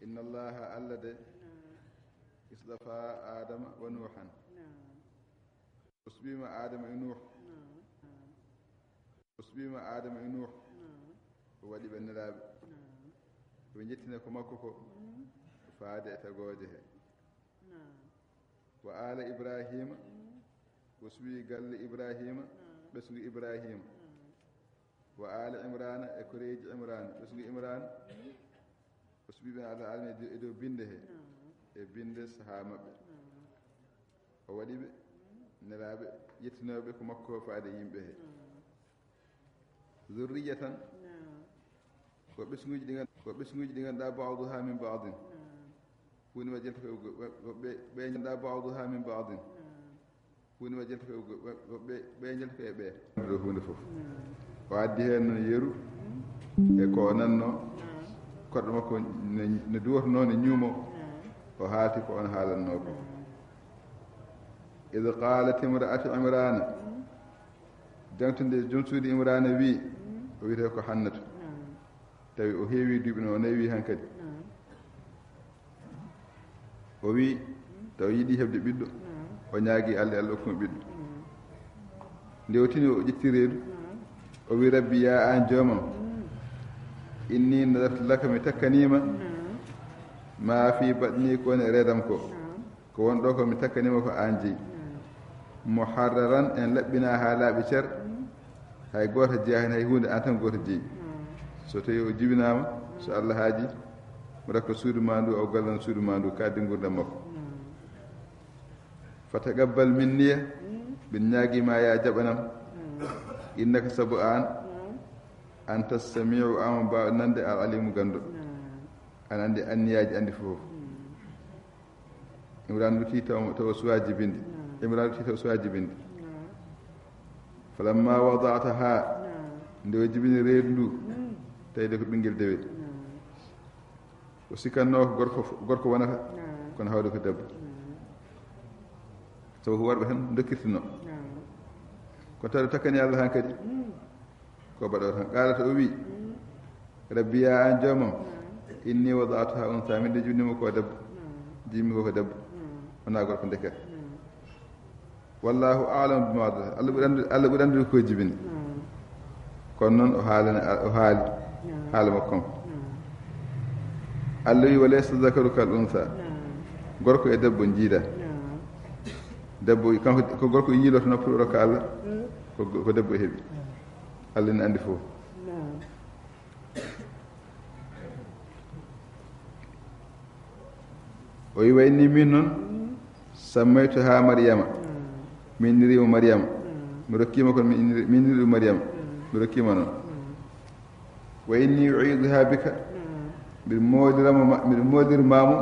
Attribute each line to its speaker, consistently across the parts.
Speaker 1: إن الله ألد إصطفى آدم ونوحا أسبيم آدم ونوح أسبيم آدم ونوح وودي بنلاب ونجتنا كمكوكو فادئ تغوجه وآل إبراهيم وسبي قال إبراهيم بسوي إبراهيم وآل عمران أكريج عمران بسوي عمران وسبي بن على عالم إدو بنده بند سهامة وودي نلاب يتنا بكم مكو فادئ يمبه ذرية وبسموج ديغان دا بعضها من بعض كون وجلت بين دا بعضها من بعض كون وجلت بين جلت بي دو هوند فوف وادي hen yeru e ko nanno koddo makko ne duwoto non e nyumo o haati ko on haalanno ko idh qalat imra'atu imran jangtunde jomsuudi imran wi o wiite ko hannatu tawi o heewi duuɓi no nawi hankadi o wi taw yiɗi heɓde ɓiɗɗo o ñaagi Allah Allah hokkuma ɓiɗɗo nde o tini o ƴetti reedu o wi rabbi ya an joomam inni nadartu laka mi takkanima ma fi baɗni ko woni reedam ko won ɗo ko mi takkanima ko an jeyi muharraran en laɓɓina ha laaɓi cer hay goto jeeya hen hay hunde an tan goto jeeyi so tawi o jibinama so Allah haaji mo rakka suudu ma ndu o gallan suudu ma ndu kaddi gurdam makko fatagabbal minniya bin ñaagima ya jaɓanam innaka sabu an anta samiu am ba nande al alimu gando an andi anniyaji andi fof imran luti taw suwaji bindi imran luti taw suwaji bindi falamma wada'taha nde o jibini reedu ndu tawde ko ɓinguel dewe o sikanno ko gorko wonata kono hawde ko debbo sabu ko warɓe tan dokkirtino ko tawde takkani Allah han kadi ko baɗo tan qaalata o wi rabbi ya an joomam inni wada'tuha unsa min de jibinimo ko debbo jibimi ko debbo wona gorko ndeket wallahu a'lam bima wada Allah ɓuri andude ko jibini kono noon o haali haala makko Allah wi walaysa zakaru kal unsa gorko e debbo jiida debbo kanko ko gorko yiiloto noppuɗo rokka Allah ko debbo heeɓi Allah ne andi fof o wi wayni min noon sammaytuha maryama min nirimo maryama mi rokkima kono min niriɗo maryama mi rokkima noon wa inni u'iduha bika mbiɗa moodirmamo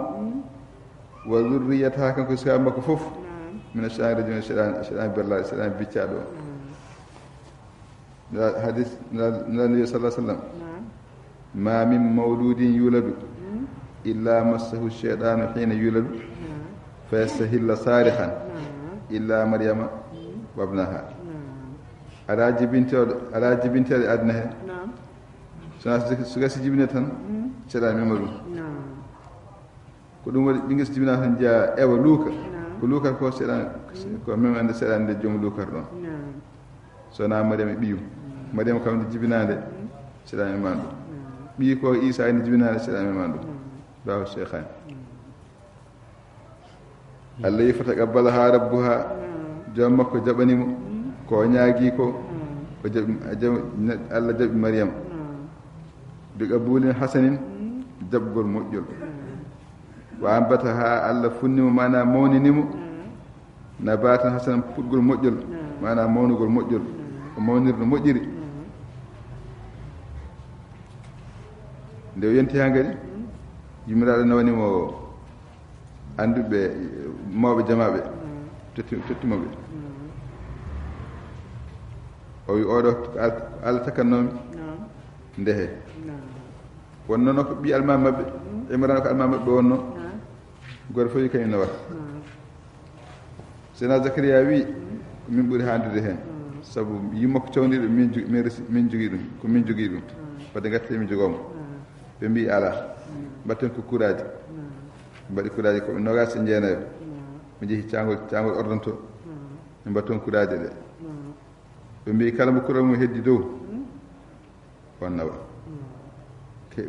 Speaker 1: wa zurriyataha kanko suka makko fof min ashani rajim cheɗan berlaɗo cheɗan biccaɗo o hadis nabi sallah sallam ma min mawludin yuladu illa massahu cheyɗanu hina yuladu fa yastahilla sarihan illa maryama wabnaha ala jibinteɗe adna he sona sugasi jibine tan ceɗa mema ɗum ko ɗum waɗi ɓinguel so jibina tan jeeya ewa luuka ko luukata ko seɗan ko même ande seɗande joom luukata ɗon sona mariama ɓiyum mariama kamde jibinade seɗa meman ɗum ɓii ko isa inde jibinade seɗa meman ɗum bawa cheikhani Allah yi fataqabbalaha rabbuha joom makko jaɓanimo ko ñaagi ko Allah jaɓi mariama bi qabulin hasanin jaɓgol moƴƴol wa ambataha Allah funnimo mana mawninimo nabatan hasanan puɗgol moƴƴol mana mawnugol moƴƴol ko mawnirde moƴƴiri nde o yonti ha ngadi yimiraɗo nawanimo anduɓe mawɓe jamaɓe tottimoɓe o wi oɗo Allah takkannomi ndehe wonno no ko ɓi alma mabɓe imran ko alma mabɓe wonno goto fof kañum nawata sena Zakariya wi ko min ɓuri handude hen sabu yimmo ko cawdiɗo min jogui ɗum ko min jogui ɗum wadde gatte mi jogomo ɓe mbi ala mbatten ko kuraji mbaɗi kuraji ko nogas e jeenayo mi jeehi cangol ordonto mi mbatton kuraje ɗe ɓe mbi kala mo kural mum heddi dow on nawa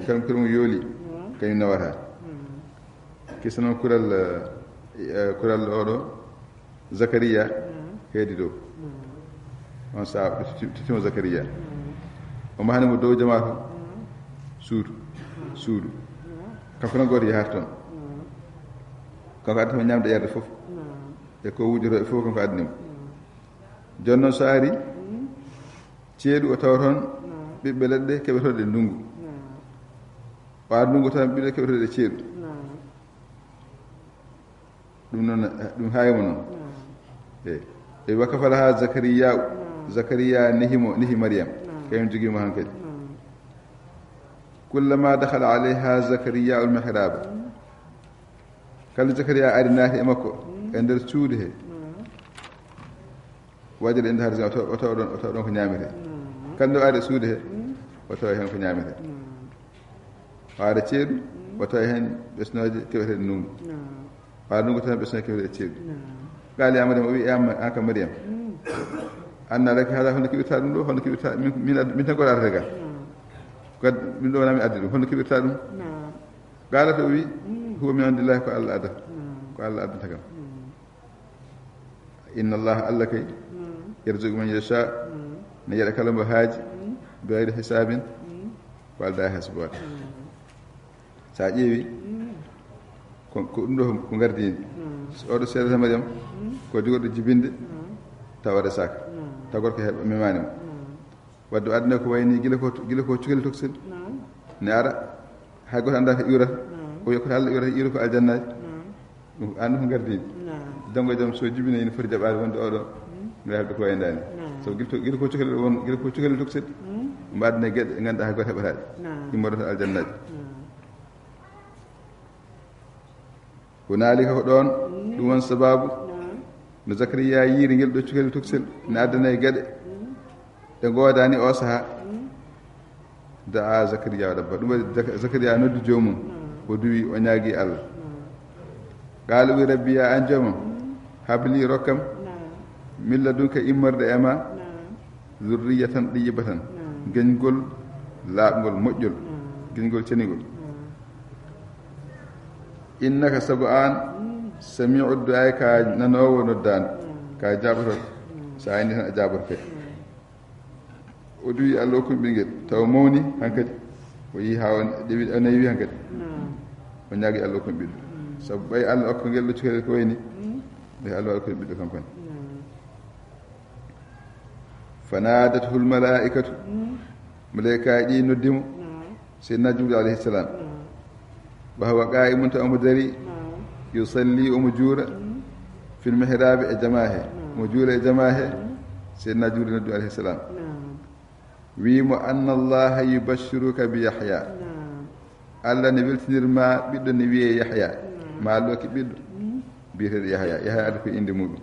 Speaker 1: kala mo kural mum yooli kañum nawata kisa noon kural oɗo Zakariya heedi dow on saha titimo Zakariya o mahanimo dow jama to suudu kanko noon gooto yahata toon kanko addata ñamde yerde fof e ko wujjoto e fof kanko addinimo jooni noon so ari ceeɗu o tawa toon ɓiɓɓe leɗɗe keɓetoɗe ndungu o ar ndungu tan ɓiɓɓe keɓetoɗe ceeɗu ɗum noon ɗum haayimo noon e wakafala ha Zakariya nehi Maryam kañum jogiimo han kadi kullama dakhala alayha Zakariya almihraba kala Zakariya ari naati e makko e nder suudu he wajade inde har o tawa ɗon ko ñaamete kala nde o ari e suudu he o tawa heen ko ñaamete o ara ceeɗu o tawa heen ɓesnoje keɓeteɗe ndungu o ara ndungu tan ɓesnoje keɓeteɗe ceeɗu qaali ya Maryam o wi an ka Maryam anna laki hada honno keɓirta ɗum ɗo honno keɓirta min tan goɗo arata ga kadi min ɗo wona mi addi ɗum honno keɓirta ɗum qaalata o wi huwa min indillahi ko Allah addata ko Allah addata kam inna Allah kay yarzuqu man yasha ne yeɗa kala mbo haaji bi gayri hisabin ko alda hasbata sa ƴeewi ko ɗum ɗo ko gardidi oɗo seedata Maryam ko jogoɗo jibinde tawa resaka taw gorko heɓa memanimo wadde o addana ko wayni gila ko cukeli toksen ne ara hay goto anda ko iwrata o wi ko Allah iwra ko aljannaji ɗum andu ko gardidi janggo e jaam so jibine ene foti jaɓade wonde oɗo mi hebde ko wayndani sabu gila ko cukeli won gila ko cukeli toksen mbadne gueɗe ganduɗa hay goto heɓataɗe immoɗota aljannaji hunaalika ko ɗon ɗum won sababu no Zakariya yiiri ngel ɗo cukeli toksel ne addana e geɗe ɗe goodani o saha da a Zakariya o ɗabba ɗum waɗi Zakariya noddu joomum o duwi o ñaagui Allah qaala wi rabbi ya an joomam habli rokkam min ladunka immorde e ma zurriyatan ɗiyibatan geñgol laaɓgol moƴƴol geñgol cenigol innaka sabu an samiu du'ai ka nanowo noddani ka jaɓotoɗo so ayni tan a jaɓotote o duwi Allah hokkumo ɓinguel taw mawni hankadi o yi ha o nayi hankadi o ñaagui Allah hokkumo ɓiɗɗo sabu ɓay Allah hokka ngel ɗo cukele ko wayni ɓe Allah hokkumo ɓiɗɗo kankone fanadatul malaikatu malaikaji ɗi noddimo seydna Jibril alayhi salam wa huwa qa'imun ta omo dari yusalli omo juura fil mihrabi e jamahe omo juura e jamahe seydna Jibril noddu alayhi salam wiimo anna allaha yubashiruka bi Yahya Allah ne weltinirma ɓiɗɗo ne wiye Yahya ma loki ɓiɗɗo biyeteɗo Yahya ada ko inde muɗum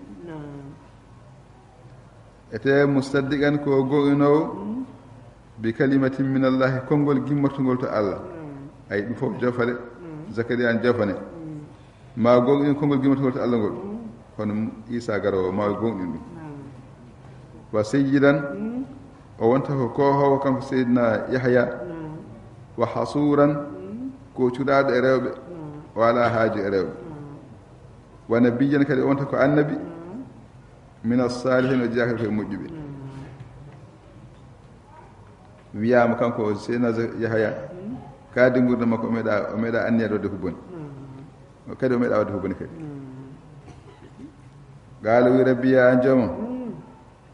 Speaker 1: ete musaddiqan ko go'inowo bi kalimatin min allahi konngol gimmortogol to Allah ay ɗum fof jofale Zakariya an jofane ma gonɗin konngol gimmortogol to Allah ngol kono Isa garowo ma gonɗin ɗum wa sayyidan o wonta ko kohowo kanko seydina Yahya wa hasuran ko cuɗaɗo e rewɓe wala haaju e rewɓe wa nabiyyan kadi o wonta ko annabi min as-salihin o jeeyaka koye moƴƴuɓe wiyama kanko seydina Yahya kaadi gurdam makko o meeɗa anniyade wadde ko boni kadi o meeɗa wadde ko boni kadi qaala wi rabbi ya an joomam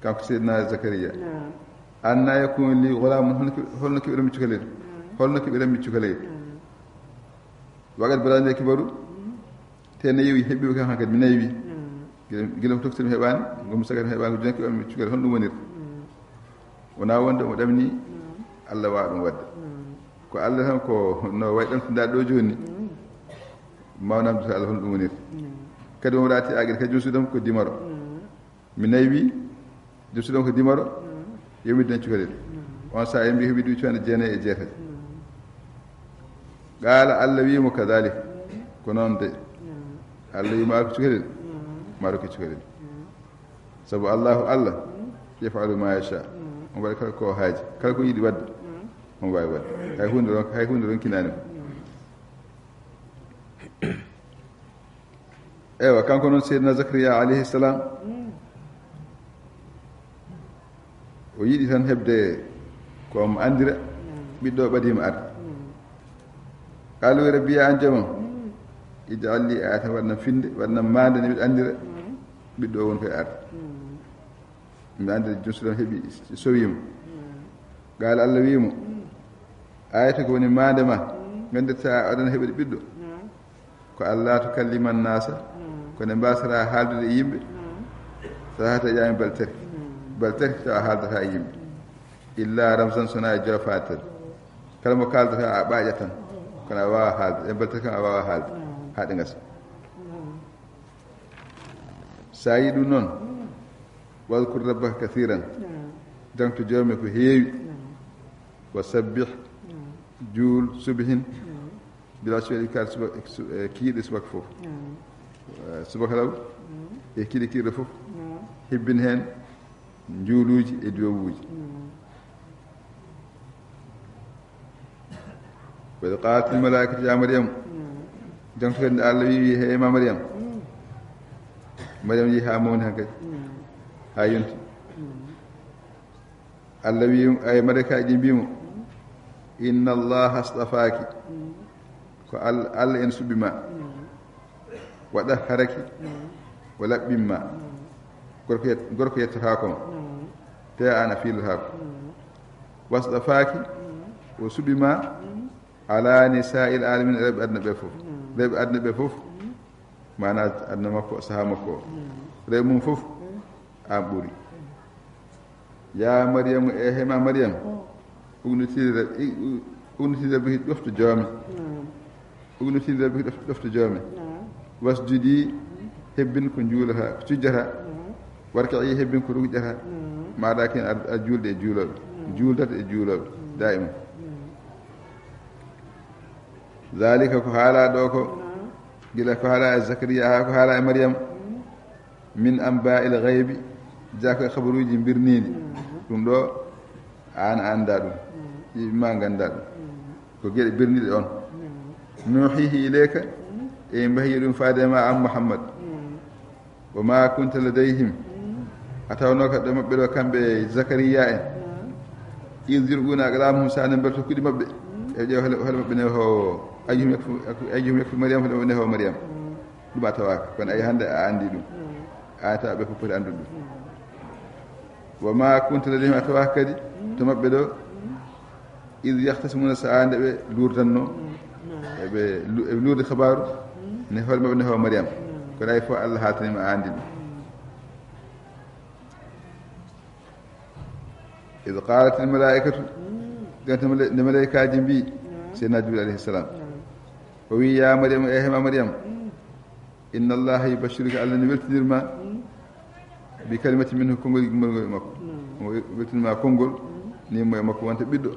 Speaker 1: kanko seydina Zakariya anna yakunu li ghulamun holno keɓiranmi cukalel holno keɓiranmi cukalel wagat balande kibaru te nayi heɓɓi kam han kadi mi nayi gila ko toktirmi heɓani gomi sagati heɓani ko joni keɓanmi cukalel hono ɗum wonirta wona wonde omo ɗamni Allah wawa ɗum wadde ko Allah tan ko no way ɗamtinɗa ɗo joni mawnamde to Allah hono ɗum wonirta kadi omo raati aguede kadi jomsuɗam ko dimaro mi nayi jomsuɗam ko dimaro yewmidden cukalel on sa mbi heɓi ɗum cukalel 9 e 8 قال الله ويمو كذلك كنون دي الله يما كتكرل ما رك كتكرل سب الله يفعل ما يشاء وبارك كو حاجه كلكو يدي ود mo way ود hay hunde ron kinani ewa kanko non sayyidina zakariya alayhi salam o yidi tan hebde ko mo andira biddo badima ar qalu rabbiya anjama ij'al li ayatan wadna finde wadna mande ni andira biddo won koy ar mi andira jusdo hebi sowimo gal Allah wiimo ayata ko woni mande ma gandirta adana hebi biddo ko Allah to kalliman nasa ko ne basara haldude yimbe sahata jaami baltari ta haldata yimbe illa ramzan suna jafatar kalmo kaldata a baajatan kana wa halde e baltari kan wa halde haade ngasa sayidu non wadkur rabbaka kathiran dantu jawmi ko heewi wa sabbih juul subhin bila shiri kal kiide subak fof subakalaw e kiide fof hibbin hen juuluuji e diwuuji wa qalat al malaikatu ya maryam dantu hen Allah wi he ma maryam yi ha mawni hankadi ha yonti Allah wi ay malaikaaji mbimo inna allaha astafaaki ko Allah en subima wada haraki wala bimma gorko yettata ko te ana filu hako wasdafaaki o subima ala nisa'il alamin rabbi adna be fof mana adna makko saha makko re mum fof a buri ya maryam e hema maryam ugnitide bi dofto joomi wasjudi hebbin ko juulata ko tujjata warka'i hebbin ko rujjata maada ken a julde e juuldata e juulobe daima zalika ko haala do ko gila ko haala e zakariya ha ko haala e maryam min amba'il ghaibi jako khabaruji birnidi dum do an anda dum ma ganda dum ko gede birnide on nuhihi ilayka e mbahi dum faadema am muhammad wa ma kunta ladayhim atawno ka de mabbe do kambe zakariya en yuziruna galam sanan berto kudi mabbe e jew hal mabbe ne ho ayyum yakfu maryam hal ne ho maryam dum atawaka kon ay hande a andi dum ata be ko poti andu dum wa ma kunta ladayhim atawaka kadi to mabbe do iz yahtasimuna sa'ande be lurtanno be lurde khabaru ne hol mabbe ne ho maryam ko day fo Allah hatani ma andi dum إذ قالت الملائكة قالت الملائكة جنبي سيدنا جبريل عليه السلام وي يا مريم إيهما مريم إن الله يبشرك على نبيل تديرما بكلمة منه كونغول بلتن ما كونغول نيمو مكو وانت بدو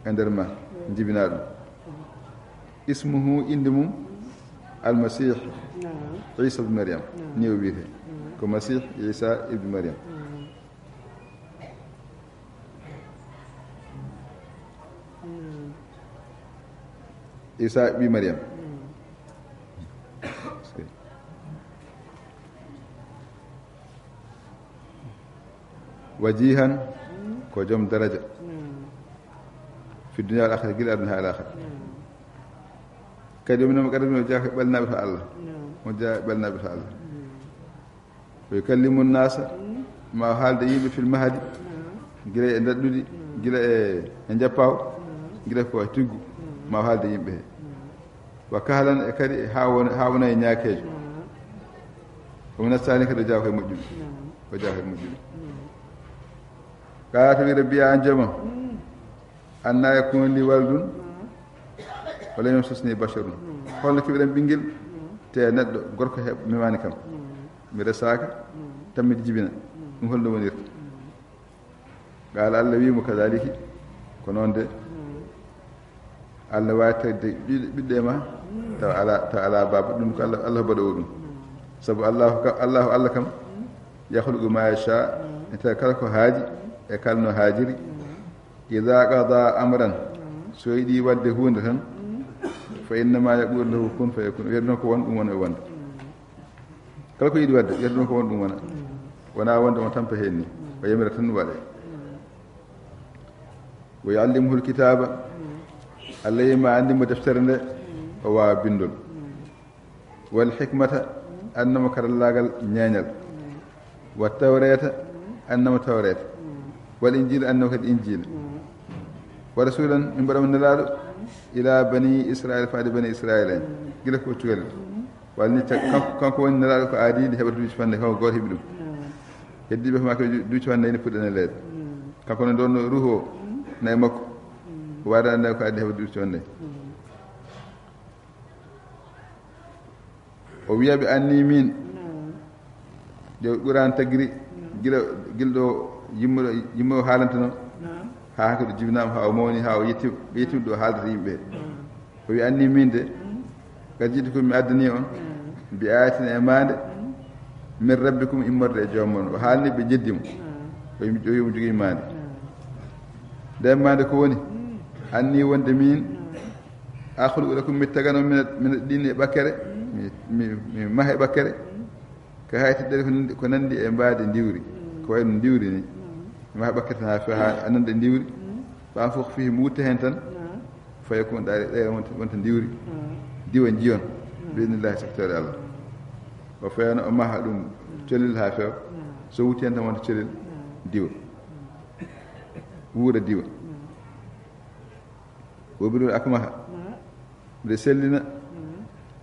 Speaker 1: اندرما نجيبنا اسمه اندمو المسيح عيسى بن مريم نيو بيه كمسيح عيسى ابن مريم عيسى ابن مريم وجيها كوجم درجة في الدنيا والآخرة قل أبنها الآخرة كاد يومنا مقربين وجاء بلنا بها الله وجاء بلنا بها الله ويكلم الناس ما حال ديب في المهدي قل انددودي قل انجباو قل كو تيغو ما حال ديب به وكهلا كدي هاونا نياكيج ومن الثاني كده جاء مجد وجاء مجد قالت ربي أنجما أن يكون لي ولد ولا يمسسني بشر قال لك بدن بنجل تند غرك ميماني كم مرساك تمد جبنا نقول له ونير قال الله بي كذلك كنون ده Allah waatade ɓiɗɗe ma taw ala baba ɗum ko Allah baɗo ɗum sabu Allah kam yahluqu ma yasha ete kala ko haaji e kala no haajiri ida qada amran so yiɗi wadde hunde tan fa innama yaqulu lahu kun fayakun wiyatno ko won ɗum wona e wonde kala ko yiɗi wadde wiyatno ko won ɗum wona wonde on tampa hen ni o yamira tan waɗe wa yuallimuhu lkitaba Allah yima andimo deftere nde o wawa bindol wal hikmata annamo karallagal ñeeñal wa tawreta annamo tawreta wal injila annamo kadi injila wa rasulan min mbaɗamo nelaɗo ila bani israil faade bani israil en gila ko cuwel walni kanko woni nelaɗo ko aadide heɓata duuci fande kanko goto heeɓi ɗum heddiɓe ko makko duuci fande ene puɗɗane leede kanko ne ɗon ruho nayi makko o waada ande ko addi heɓata duuci fande o wiyaɓe anni min de ɓuran tagiri gila ɗo yimmo haalantano ha hakko ɗo jibinama ha o mawni ha o yettima ɗo haaldata yimɓe o wi anni min de kadi jiɗi komi addani on mbi ayatina e mande min rabbikum immorde e joomon o haalni ɓe jeddimo o yimi jogui mande nden mande ko woni anni wonde min akhluqu lakum mi tagano min ɗinni e ɓakkere mi maha e ɓakkere ko haytiɗere ko nandi e mbaade ndiwri ko wayno ndiwri ni maha ɓakkere tan ha fewa ha anande ndiwri ɓan fof fihi mo wutta hen tan fayi ko ɗayre wonta ndiwri diwa jiyon biidnillahi secteur Allah o fewno o maha ɗum colel ha fewa so wutti hen tan wonta colel diwa wuura diwa wobiru aka maha mbiɗa sellina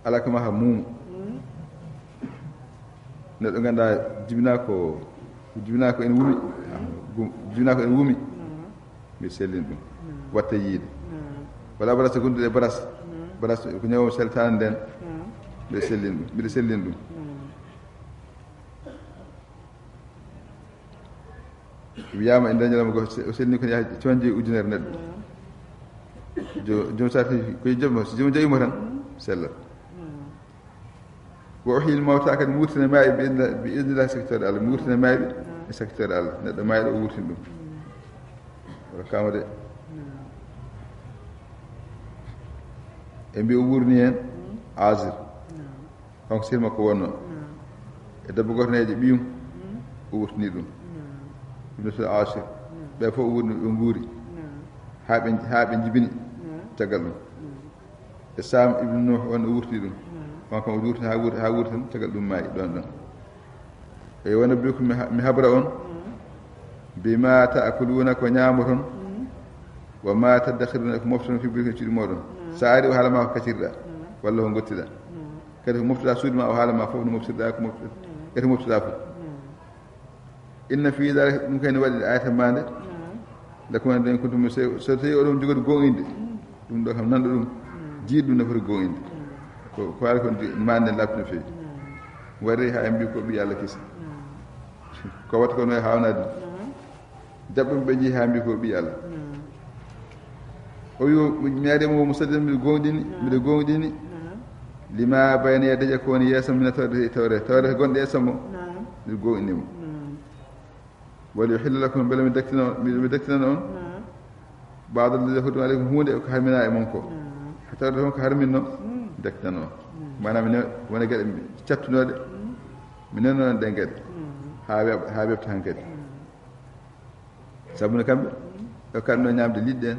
Speaker 1: ala ko maha muumu neɗɗo ganduɗa jibina ko ene wumi mbiɗa sellina ɗum watta yiide wala barasa gonduɗe baras ko ñawomo seltane nden mbiɗa sellina ɗum wiyama e dañalama go o sellini ko yaha 90 ujunere neɗɗo joom sati koye joom so joom jawimo tan sellat wo ohil mawta kadi mi wurtina maaɓe bi idnillah secteur Allah mi wurtina maaɓe e secteur Allah neɗɗo maaɗo o wurtin ɗum wala kama de e mbi o wurni hen asir kanko sirma ko wonno e debbo gotoneje ɓiyum o wurtini ɗum ibnatul asir ɓe fof o wurni ɓe nguuri ha ɓe jibini caggal ɗum e sam ibnu nuh on o wurti ɗum kanko o wurti ha wurti tan caggal ɗum maayi ɗon e wona bi ko mi habra on bima ta'kuluna ko ñaamoton wa ma tadakhiruna ko mofton fi birko cuuɗi moɗon sa ari o haalama ko kacirɗa walla ko gottiɗa kadi ko moftuɗa suudu ma o haalama fof no moftirɗa ko eto moftuɗa fof inna fi dalika ɗum kayne waɗi ayata mande lakuma den kuntum so tawi oɗon jogori gonɗinde ɗum ɗo kam nanɗo ɗum jiiɗ ɗum nafoti gonɗinde ko haali ko mande labti no fewi wari ha mbi ko ɓi Allah kisa ko watta kono e hawnade jaɓɓum ɓe jii ha mbi ko ɓi Allah o wi mi arimo musaddidan mbiɗa gonɗini lima bayna yadayya ko woni yeesam mina tawre gonɗe yeesam o mbiɗa gonɗinimo wali yuhilla lakum beele mi daktinana on baado lladi hudum aleykum hunde ko harmina e mon ko tawde toon ko harminno daktinana on manam wona gueɗe cattunode mi nennoon ɗen gueɗe ha weɓta han kadi sabu ne kamɓe e kaɗno ñamde liɗɗe en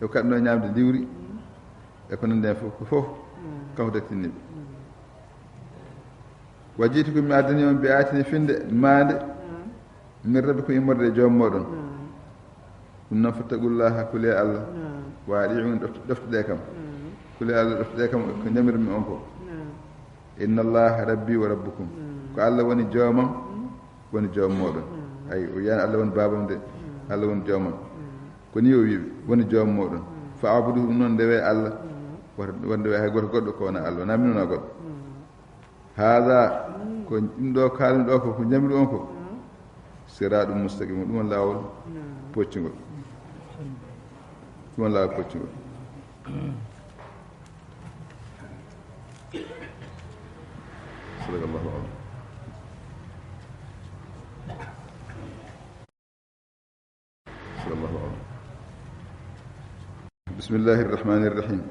Speaker 1: e kaɗno ñamde liwri e ko nande hen fof ko fof kanko daktinniɓe wajjiiti ko mi addani on mbi ayatini finde mande min rabbi ko immorde e joom moɗon ɗum noon fattaqullaha kule Allah waɗi on ɗoftuɗe kam kule Allah ɗoftuɗe kam ko ñamirmi on ko inna allaha rabbi wa rabbukum ko Allah woni joomam woni joom moɗon ayi o wiyani Allah woni babam de Allah woni joomam ko ni o wiɓe woni joom moɗon fa abudu ɗum noon ndewe Allah wonde way hay goto goɗɗo ko wona Allah wona min wona goɗɗo haada ko ɗum ɗo kalmi ɗo ko ñamiri on ko siraɗum mustaqim ɗum on laawol poccugol صدق الله العظيم. صدق الله العظيم. بسم الله الرحمن الرحيم.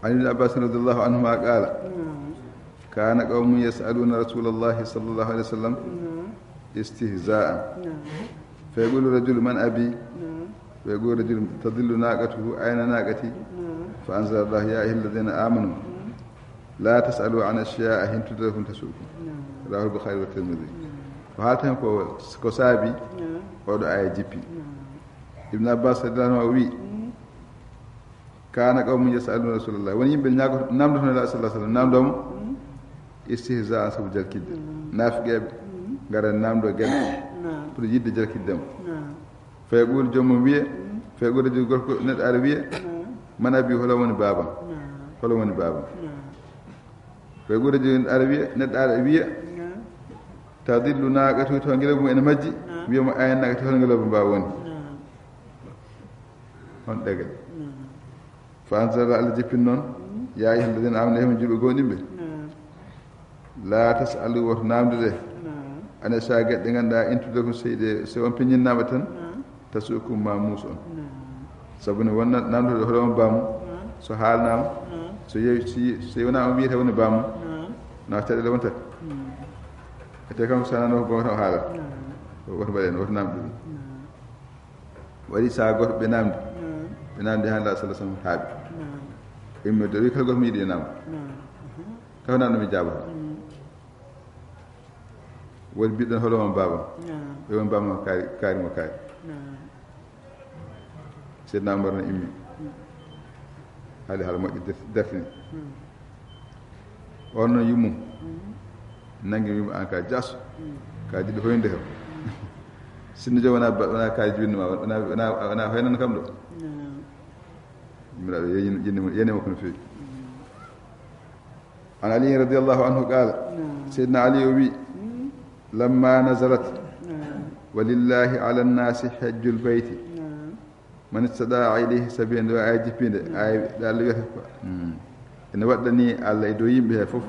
Speaker 1: عن ابن عباس رضي الله عنهما قال كان قوم يسألون رسول الله صلى الله عليه وسلم استهزاء فيقول رجل من أبي ويقول رجل تضل ناقته أين ناقتي فأنزل الله يا أيها الذين آمنوا لا تسألوا عن أشياء إن تبد لكم تسؤكم رواه البخاري والترمذي. وهذا كو سابي ودو آية جيبي ابن عباس رضي الله عنه كان قوم يسألون رسول الله وني يمبل نياغو نامدو الله صلى الله عليه وسلم نامدوم استهزاء سبو جالكيد نافقيب غارا نامدو غل pour yidde jalkiddam fayqul jommo wiye fayqul de gorko net ara wiye mana bi hola woni baba fayqul de ara wiye net ara wiye tadillu naqatu to ngelo mo en majji wiye mo ayen naqatu hol ngelo baba woni on dege fa anzala al jipin non ya ayyuhal ladina amanu hum jibe gondimbe la tasalu wa namdude ana saga de ganda intude ko seyde so on pinyinama tan tasukum ma muson sabuna wonna namdude hodo bam so halnam so yewi si wona on wiita woni bam na tade wonta ete kam sanano go to hala woto baden woto namdude wadi sa goto be namdi benande handa sallallahu alaihi wasallam haabi imme do kala goto mi yidi nam tawna no mi jaba wol biddan holo on baba be won baba kaari mo kaari sedna mbarna immi hali hala mo defni onno yumu nangi mi an ka jasso ka jidi hoynde he sinno jona ka jinni ma wana hoynan kam do mira yene mo kono fi an ali radiyallahu anhu qala sayyidina ali wi لما نزلت ولله على الناس حج البيت من استطاع إليه سبيلا وآجبين دال يحب إن ودني الله يدو يمبه فوف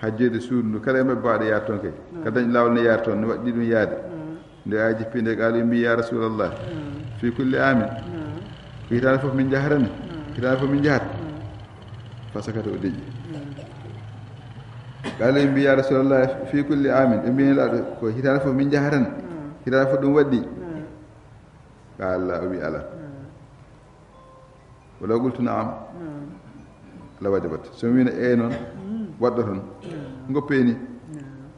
Speaker 1: حج رسول كلام بعد ياتون كي كدن لاول ياتون ودي دون ياد دو آجبين قالوا يمبي يا رسول الله في كل عام في تعرف من جهرنا في تعرف من جهر فسكت ودي قال يمبي يا رسول الله في كل عام يمبي لا كو هتعرف من جهرن هتعرف دون ودي قال لا أبي ألا ولو قلت نعم لوجبت سمين اينون ودهن غوبيني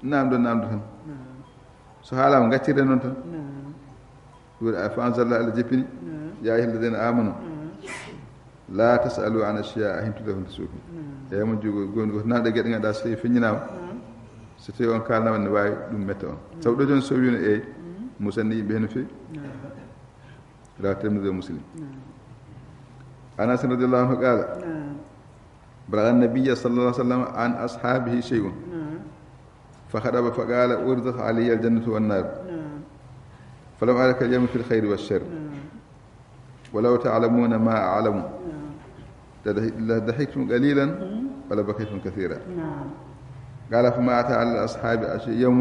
Speaker 1: نعم دون so haala ngaccirde non tan wuri afanzalla ala jepini ya ayyuhal ladina amanu la tasalu an ashiya hintude hon suuki e mo jugo gongo naade gede ngada so fiñinama so tawi on kalnama ne wawi dum metta on sabu do jon so wiino e musanni yimbe hen fi la Tirmidhi Muslim Anas radhiyallahu anhu qala bala an-nabiy sallallahu alaihi wasallam an ashabihi shay'un فخطب فقال أرزق علي الجنة والنار فلم أرك اليوم في الخير والشر ولو تعلمون ما أعلم لضحكتم قليلا ولا بكيتم كثيرا قال فما أتى على الأصحاب يوم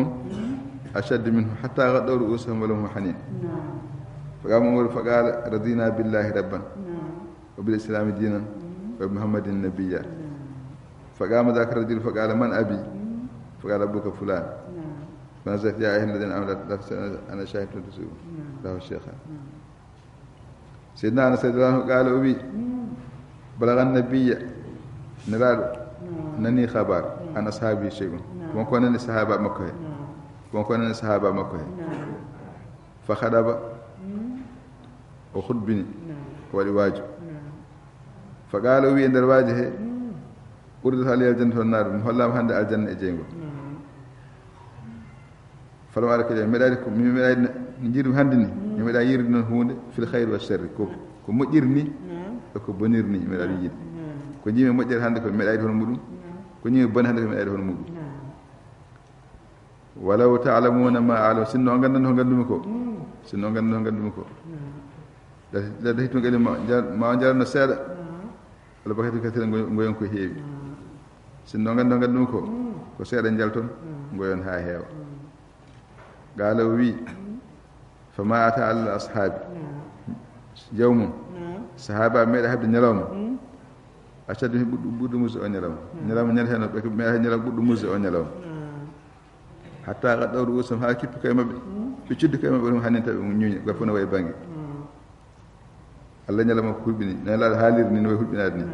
Speaker 1: أشد منه حتى غدوا رؤوسهم ولهم حنين فقام عمر فقال رضينا بالله ربا وبالإسلام دينا وبمحمد نبيا فقام ذاك الرجل فقال من أبي فقال أبوك فلان فنزلت يا أيها الذين آمنوا لا تسألوا أنا شاهد تسوء له الشيخ سيدنا أنس رضي الله عنه قال أبي بلغ النبي نراد نني خبر عن أصحابي شيء وكونني صحابة مكة فخطب وخطبني ولواجه فقال أبي عند الواجه أردت علي الجنة والنار محلا محند الجنة إجينغو فلو عليك جاء مداركم من مدار نجير هندني من مدار يردن هون في الخير والشر كو مجرني كو بنيرني مدار يجير كو جيم مجر هندك من مدار هون مدو كو جيم بن هندك من مدار هون مدو ولو تعلمون ما أعلم سنو غندن هون غندمكو ladde hittu gali ma jarna seeɗa walla bakati katira ngoyon ko heewi sinno nganndu ɗum ko seeɗa jalton ngoyon haa heewa gaala o wii fama ata allah ashaabi jawmum sahaba meeɗa habde ñalawma accadde hen ɓuɗɗo musse o ñalawma ñande heen ɓe meeɗa ñalawma ɓuɗɗo musse o ñalawma hatta qaddawru usam haa kippi koye maɓɓe ɓe cuddi koye maɓɓe ɗum hanninta ɓe ñuuña goto fof no wayi baŋnge allah ñalawma ko hulɓini nelaɗo haaliri ni no wayi hulɓinaade ni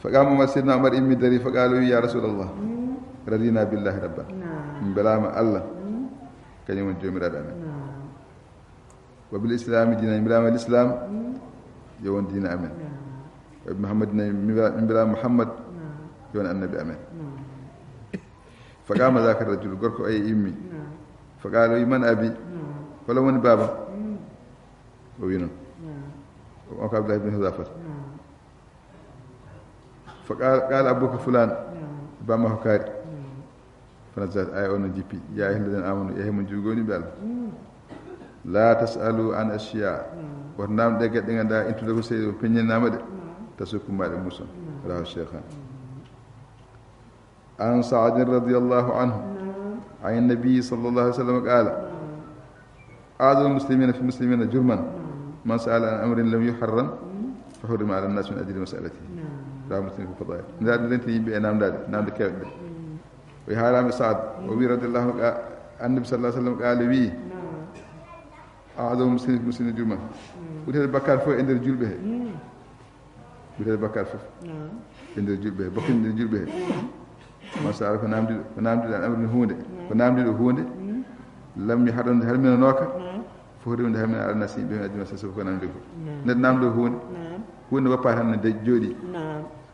Speaker 1: faqama umar sidna umar immi dari faqala wi ya rasulallah radina billahi rabban min belama allah kañum woni jomiraɗo amen wa bil islami dina min belama l'islam yo won dina amen wa bi muhammadina min belama muhammad yo won annabi amen faqama zaka rajul gorko ay immi faqala wi man abi wala woni baba o wi noon o ko abdullah ibn huzafat فقال أبوك فلان بما هكاري فنزلت آية أولا جيبي يا أهل الذين آمنوا يا من جوغوني بال لا تسألوا عن أشياء ورنام دقت دقت دا انتو لغو سيدو بنين نامد تسوكم بعد موسى راه الشيخان عن سعد رضي الله عنه عن النبي صلى الله عليه وسلم قال أعظم المسلمين في المسلمين جرما من سأل عن أمر لم يحرم فحرم على الناس من أجل مسألته لا مسلم في الفضائل نزاد لنتي يبي نام داد نام دكير ويهارام سعد وبي رضي الله عنه النبي صلى الله عليه وسلم قال وي أعظم مسلم في مسلم جرما وده بكار فو عند الرجل به وده بكار فو عند الرجل به بكين عند الرجل به ما سأل فنام دي الأمر هونده فنام دي هونده لم يحرم هل من نوكا فهرم هل من على الناس بما أجل مسلم فنام دي نام دي هونده hunde woppa tan de jooɗi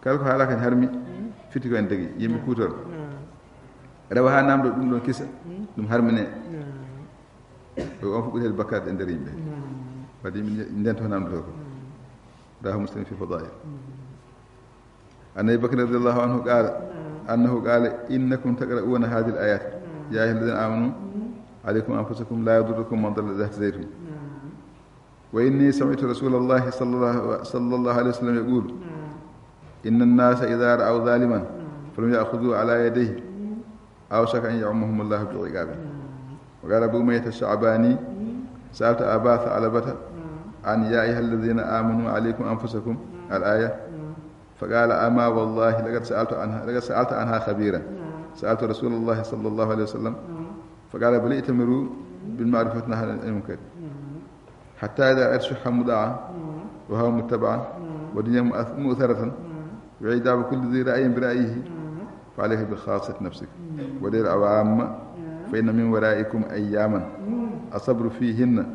Speaker 1: kala ko haalaka ne harmi fiti ko en dagi yimɓe kuutor rewa ha namdo ɗum ɗon kisa ɗum harmine on fof ɓurede bakkarde e nder yimɓe wadde yimɓe ndento namdoto ko rahu muslim fi fadail annabi bakr radiallahu anhu qala annahu qala innakum taqra'una hadhihi al-ayat ya ayyuhalladhina amanu alaykum anfusakum la yadurrukum man dalla idha ihtadaytum وإني سمعت رسول الله صلى الله عليه وسلم يقول إن الناس إذا رأوا ظالما فلم يأخذوا على يديه أوشك أن يعمهم الله بعقابه وقال أبو أمية الشعباني سألت أبا ثعلبة عن يا أيها الذين آمنوا عليكم أنفسكم الآية فقال أما والله لقد سألت عنها خبيرا سألت رسول الله صلى الله عليه وسلم فقال بل ائتمروا بالمعرفة نهى عن المنكر حتى إذا أرشح مدعا وهو متبعا ودنيا مؤثرة وعيد بكل ذي رأي برأيه فعليه بخاصة نفسك ودير عوام فإن من ورائكم أياما الصبر فيهن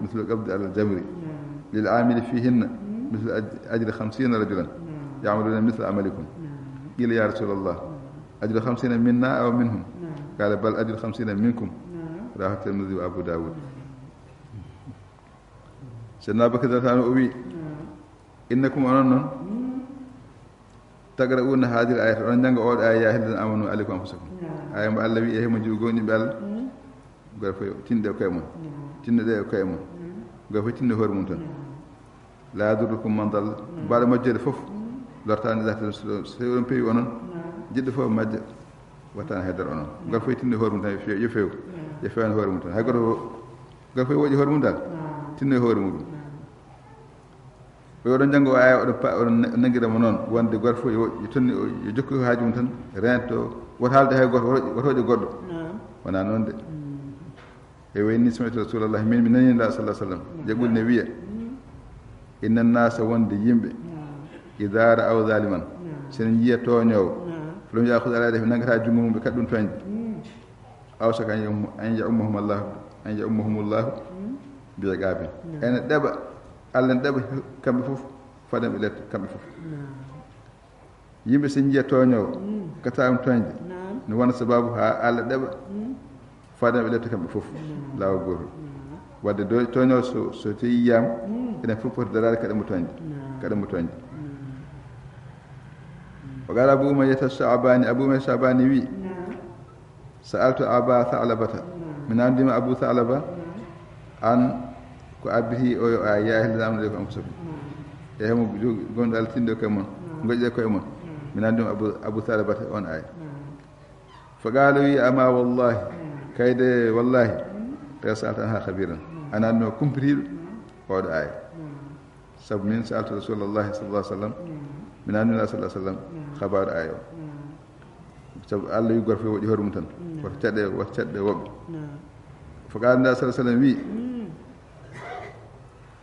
Speaker 1: مثل القبض على الجمر للعامل فيهن مثل أجر 50 رجلا يعملون مثل عملكم قيل يا رسول الله أجر 50 منا أو منهم قال بل أجر 50 منكم رواه الترمذي وأبو داود سيدنا بكر رضي الله عنه إنكم أنون تقرؤون هذه الآية ونجنغ أول آية يا أهل آمنوا عليكم أنفسكم آية ما الله بي يهم جوغوني بال غرفة تند كيمون تند ده كيمون غرفة تند هرمون تن لا يضركم من ضل بعد ما جد فوف لرتان ذات سيرم بي ونن جد فوف ما جد وتان هدر ونن غرفة تند هرمون تن يفيو هرمون تن هاي غرفة وجه هرمون دال tinno hoore muɗum oɗon janngo aya oɗon nanguiramo noon wonde goto fof yo tonni yo jokki haaju mum tan rento woto haalde hay goto wotoje goɗɗo wona noon de e wayni sami'tu rasulallah min mi nani la sallah sallam jagol ne wiya inna nnasa wonde yimɓe ida ra'aw zaliman sen jiiya tooñowo fulum yahudu ala def nangata jungo mum ɓe kaɗɗum toñde awsaka an ya'ummahumullahu biiqaabi ene ɗeɓa allah ne ɗeɓa kamɓe fof fadan ɓe letta kamɓe fof yimɓe so jiiya tooñowo katama toñde ne wona sababu ha allah ɗeɓa fadan ɓe letta kamɓe fof lawol gotol wadde tooñowo so te yiyama enen fof poti darade kaɗenmo toñde o qala abou umayyata shabani abou umayyata shabani wi sa'altu aba thalabata min andima abou thalaba an ko abbihi o yo ay yaahil zamde ko am sobi e hemo gondal tindo ko mon gojje ko e mon min andum abu talabata on ay fa qala wi ama wallahi kayde wallahi tasalta ha khabiran ana no kumprido o do ay sabu min sa'altu rasulullahi sallallahu alaihi wasallam min annabi sallallahu alaihi wasallam khabar ayo sabu Allah yu gorfe wodi horum tan wat cadde wobbe fa qala sallallahu alaihi wasallam wi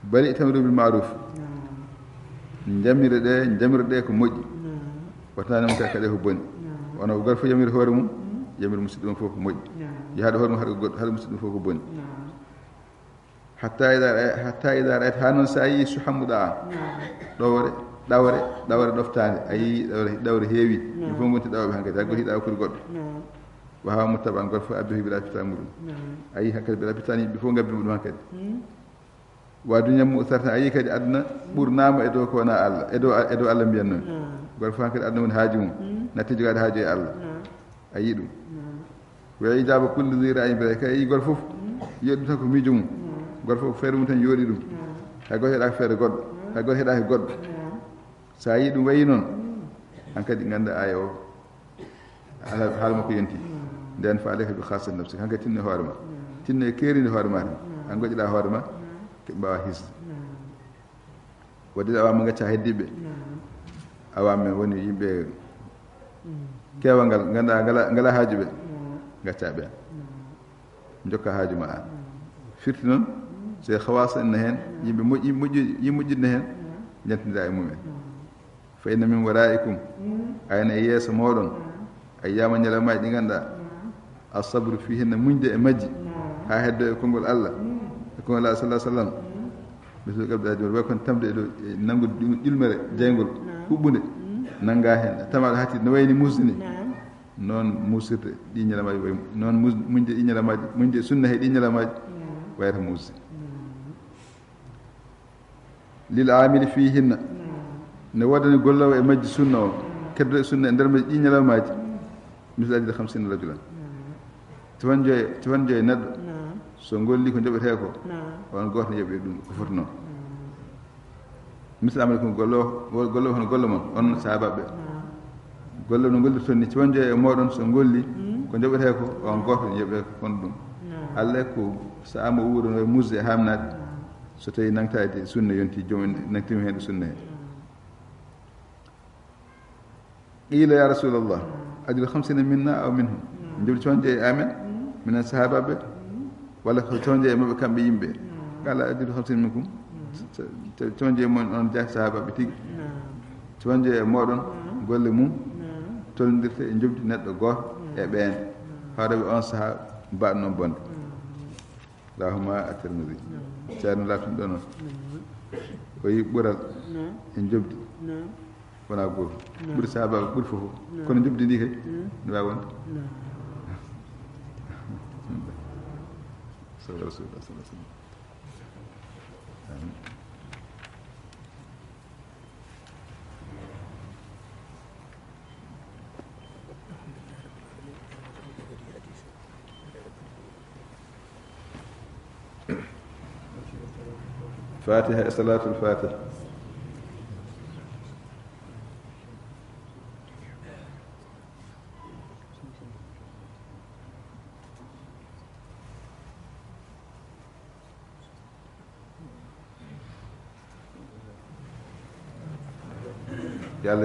Speaker 1: bali tamru bil ma'ruf jamirde ko moƴƴi wattanam ka kade ko boni wono gorfe yamir hoore mum yamir musidɗo fof ko moƴƴi yaade hoore mum haɗa musidɗo fof ko boni hatta ida ra'ayt hanon sa yi suhammuda ɗawre ɗoftade ayi ɗawre heewi il faut gonti ɗawɓe hankadi ha goti ɗawa kodi goɗɗo wa hawa muttaba an gorfo abbe bila pita muɗum ayi hankadi bila pitani yimɓe fof gabbi muɗum hankadi wa duñammu sarta ayi kadi aduna ɓurnama e dow ko wona allah e dow allah mbiyannomi gorfo hankadi aduna woni haaju mum natti jogade haaju e allah ayi ɗum wa ijaba kulli dhi ra'yin bila kay gor fof yeɗɗum tan ko miijo mum gor fof feere mum tan yooɗi ɗum hay goto heeɗaka feere goɗɗo hay goto heeɗaki goɗɗo sa yi ɗum wayi noon hankadi ganda aya o haala makko yonti nden fa aleyka bi khassa nafsi hankadi tinno hoore ma tinno e keerinde hoore ma tan han goƴƴiɗa hoore ma ke mbawa hisde wadde awama gacca heddiɓe awama woni yimɓe kewal ngal ganda ngala haaju ɓe gacca ɓe jokka haaju ma an firti noon so khawasa en hen yimɓe moƴƴidne hen jantida e mumen fa inna min wara'ikum ayna yeeso moɗon ayyama ñalawmaji ɗi ganduɗa asabru fihinna muñde e majji ha heddo e konngol allah e konngol allah sallallahu alaihi wasallam bisu qabdaji way kon tamde e nangude ƴulmere jeygol huɓɓude nanga hen tamaɗo hatti no wayni musni noon musirde ɗi ñalawmaji way noon muñde ɗi ñalawmaji muñde sunna he ɗi ñalawmaji wayata musde lil amili fihinna ne wadani gollowo e majji sunna o keddo e sunna e nder majji ɗi ñalawmaji misal ajida 50 rajulan tiwan joye neɗɗo so golli ko joɓete ko on goto yoɓe ɗum ko foti noon misal amali ko gollowo hono golle mon on sahabaɓe golle no gollirton ni tiwan joye e moɗon so golli ko joɓete ko on goto yoɓe ko kono ɗum allah ko saama wuuro no musde e hamnade so tawi nangtade sunna yonti joom nangtimi hen sunna he qila ya rasulallah ajru 50 minna aw minhum jobdi toon jeeyi amen minen sahabaɓe walla ko toon jeeyi maɓe kamɓe yimɓe kala ajru 50 minkum toon jeeyi mon on jaaki sahabaɓe tigi toon jeeyi e moɗon golle mum tolnodirte e jobdi neɗɗo goto e ɓen hawreɓe on saaha mbaɗo noon bonde allahumma at-Tirmidhi ceerno laatun ɗo noon o yi ɓural e jobdi wona goto ɓuri sahabaɓe ɓuri fof kono jobdi ndi kay ne wawi wonde sallallahu alaihi wasallam فاتحة صلاة الفاتحة يا